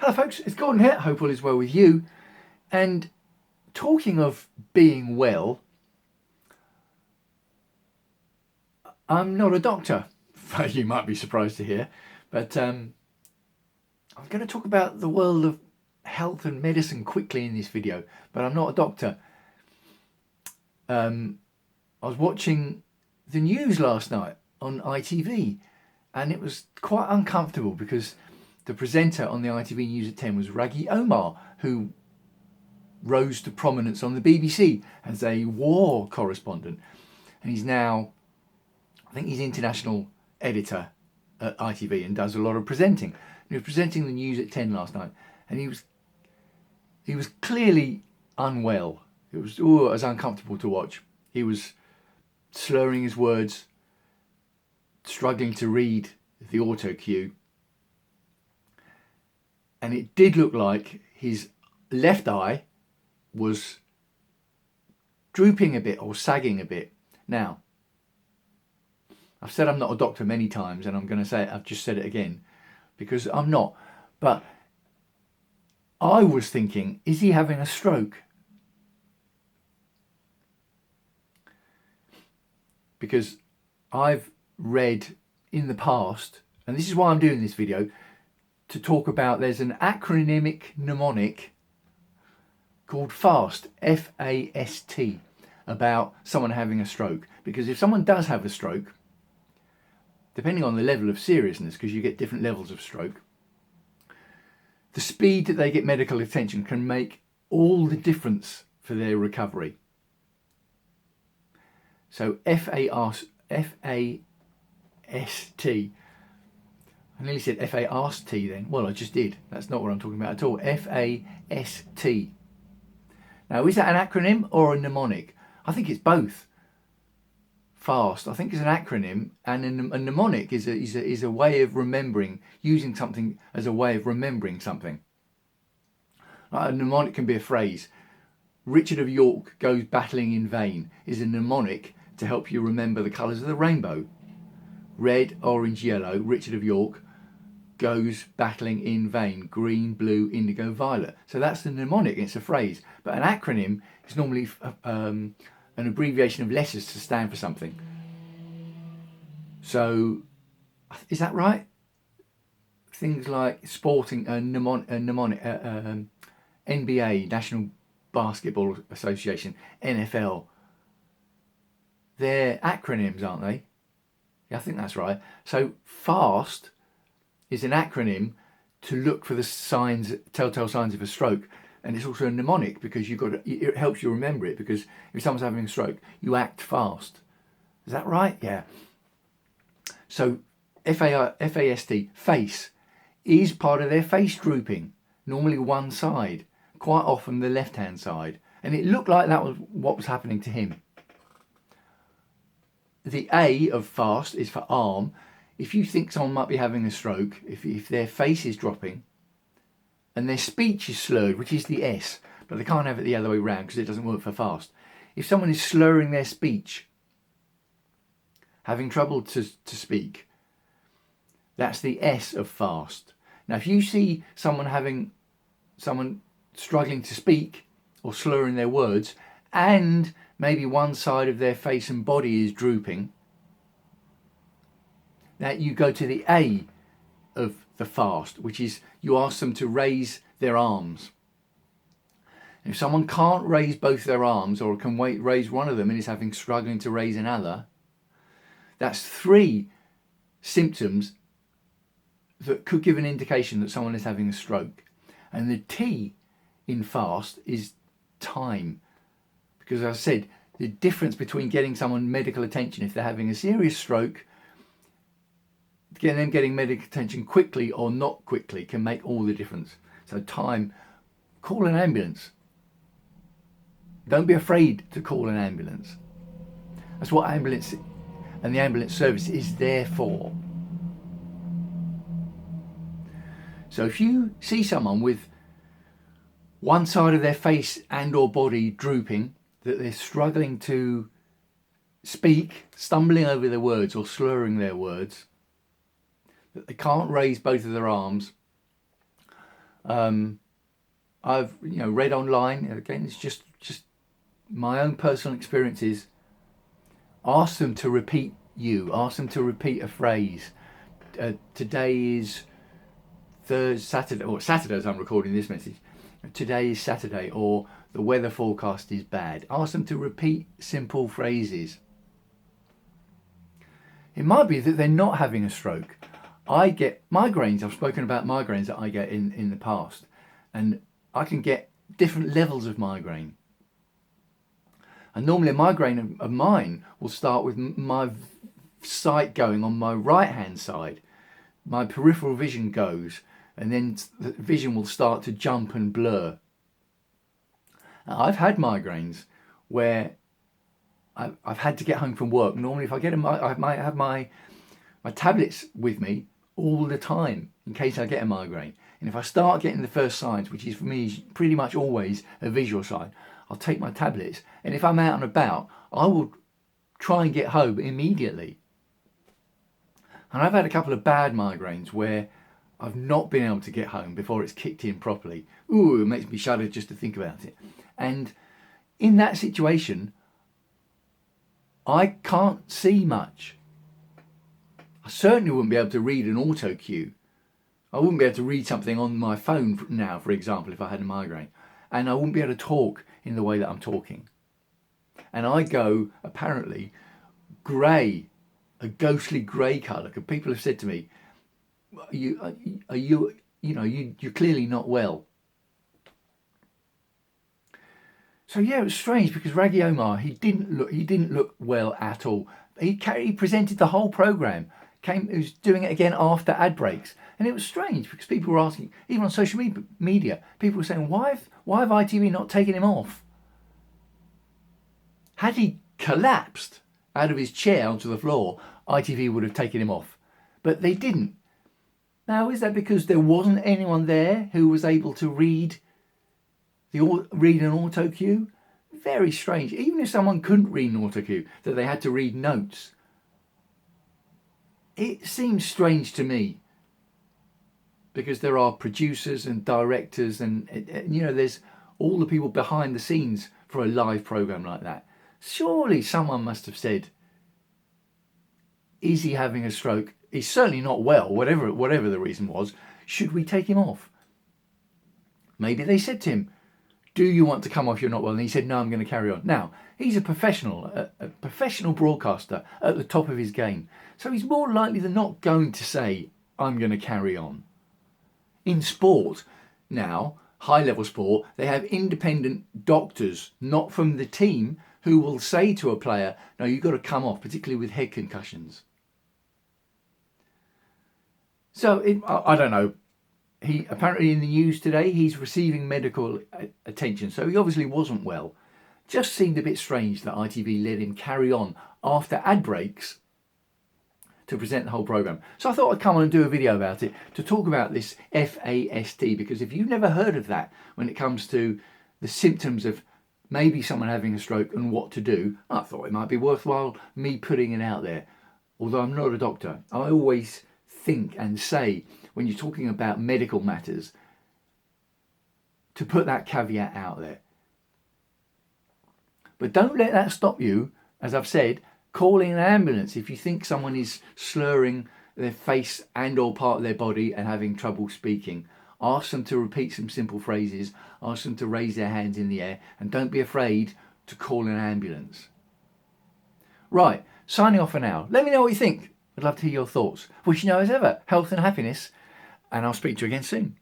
Hello folks, it's Gordon here, hope all is well with you. And talking of being well, I'm not a doctor, you might be surprised to hear, but I'm going to talk about the world of health and medicine quickly in this video, but I'm not a doctor. I was watching the news last night on ITV and it was quite uncomfortable because the presenter on the ITV News at 10 was Raghi Omar, who rose to prominence on the BBC as a war correspondent. And he's now, I think he's international editor at ITV and does a lot of presenting. And he was presenting the news at 10 last night and he was clearly unwell. It was uncomfortable to watch. He was slurring his words, struggling to read the auto cue. And it did look like his left eye was drooping a bit or sagging a bit. Now, I've said I'm not a doctor many times and I'm going to say it, I've just said it again because I'm not. But I was thinking, is he having a stroke? Because I've read in the past, and this is why I'm doing this video, to talk about, there's an acronymic mnemonic called F.A.S.T, F-A.S.T, about someone having a stroke. Because if someone does have a stroke, depending on the level of seriousness, because you get different levels of stroke, the speed that they get medical attention can make all the difference for their recovery. So F-A-S-T, I nearly said F-A-S-T then. Well, I just did. That's not what I'm talking about at all. F-A-S-T. Now, is that an acronym or a mnemonic? I think it's both. FAST, I think, is an acronym, and a mnemonic is a way of remembering, using something as a way of remembering something. Like a mnemonic can be a phrase. Richard of York goes battling in vain is a mnemonic to help you remember the colours of the rainbow. Red, orange, yellow, Richard of York goes battling in vain, green, blue, indigo, violet. So that's the mnemonic, it's a phrase. But an acronym is normally an abbreviation of letters to stand for something. So, is that right? Things like sporting, mnemonic, NBA, National Basketball Association, NFL, they're acronyms, aren't they? Yeah, I think that's right. So FAST is an acronym to look for the signs, telltale signs of a stroke, and it's also a mnemonic because it helps you remember it, because if someone's having a stroke, you act fast. Is that right? Yeah. So F-A-S-T, face, is part of their face drooping, normally one side, quite often the left-hand side, and it looked like that was what was happening to him. The A of FAST is for arm. If you think someone might be having a stroke, if their face is dropping and their speech is slurred, which is the S, but they can't have it the other way around because it doesn't work for FAST. If someone is slurring their speech, having trouble to speak, that's the S of FAST. Now, if you see someone struggling to speak or slurring their words, and maybe one side of their face and body is drooping, that you go to the A of the FAST, which is you ask them to raise their arms. And if someone can't raise both their arms, or can raise one of them and is struggling to raise another, that's 3 symptoms that could give an indication that someone is having a stroke. And the T in FAST is time. Because as I said, the difference between getting someone medical attention if they're having a serious stroke, getting medical attention quickly or not quickly, can make all the difference. So time, call an ambulance. Don't be afraid to call an ambulance. That's what ambulance and the ambulance service is there for. So if you see someone with one side of their face and or body drooping, that they're struggling to speak, stumbling over their words or slurring their words, that they can't raise both of their arms, I've read online. Again, it's just my own personal experiences. Ask them to repeat ask them to repeat a phrase. Today is Saturday, or Saturday as I'm recording this message. Today is Saturday, or the weather forecast is bad. Ask them to repeat simple phrases. It might be that they're not having a stroke. I get migraines. I've spoken about migraines that I get in the past, and I can get different levels of migraine. And normally a migraine of mine will start with my sight going on my right hand side. My peripheral vision goes, and then the vision will start to jump and blur. Now, I've had migraines where I've had to get home from work. Normally if I might have my tablets with me all the time in case I get a migraine. And if I start getting the first signs, which is for me pretty much always a visual sign, I'll take my tablets, and if I'm out and about, I will try and get home immediately. And I've had a couple of bad migraines where I've not been able to get home before it's kicked in properly. Ooh, it makes me shudder just to think about it. And in that situation, I can't see much. I certainly wouldn't be able to read an auto cue. I wouldn't be able to read something on my phone now, for example, if I had a migraine. And I wouldn't be able to talk in the way that I'm talking. And I go, apparently, grey, a ghostly grey colour. Because people have said to me, you're clearly not well. So yeah, it was strange because Raggy Omar, he didn't look well at all. He presented the whole programme. He was doing it again after ad breaks. And it was strange because people were asking, even on social media, people were saying, why have ITV not taken him off? Had he collapsed out of his chair onto the floor, ITV would have taken him off. But they didn't. Now, is that because there wasn't anyone there who was able to read an auto cue? Very strange. Even if someone couldn't read an auto cue, that they had to read notes. It seems strange to me. Because there are producers and directors and there's all the people behind the scenes for a live programme like that. Surely someone must have said, is he having a stroke? He's certainly not well, whatever the reason was. Should we take him off? Maybe they said to him, do you want to come off? You're not well. And he said, no, I'm going to carry on. Now, he's a professional broadcaster at the top of his game. So he's more likely than not going to say, I'm going to carry on. In sport now, high level sport, they have independent doctors, not from the team, who will say to a player, no, you've got to come off, particularly with head concussions. So I don't know. He apparently in the news today, he's receiving medical attention. So he obviously wasn't well. Just seemed a bit strange that ITV let him carry on after ad breaks to present the whole programme. So I thought I'd come on and do a video about it to talk about this F.A.S.T, because if you've never heard of that when it comes to the symptoms of maybe someone having a stroke and what to do, I thought it might be worthwhile me putting it out there. Although I'm not a doctor, I always think and say when you're talking about medical matters to put that caveat out there. But don't let that stop you, as I've said, calling an ambulance if you think someone is slurring their face and or part of their body and having trouble speaking. Ask them to repeat some simple phrases, ask them to raise their hands in the air, and don't be afraid to call an ambulance. Right, signing off for now. Let me know what you think. I'd love to hear your thoughts. Wishing you as ever, health and happiness, and I'll speak to you again soon.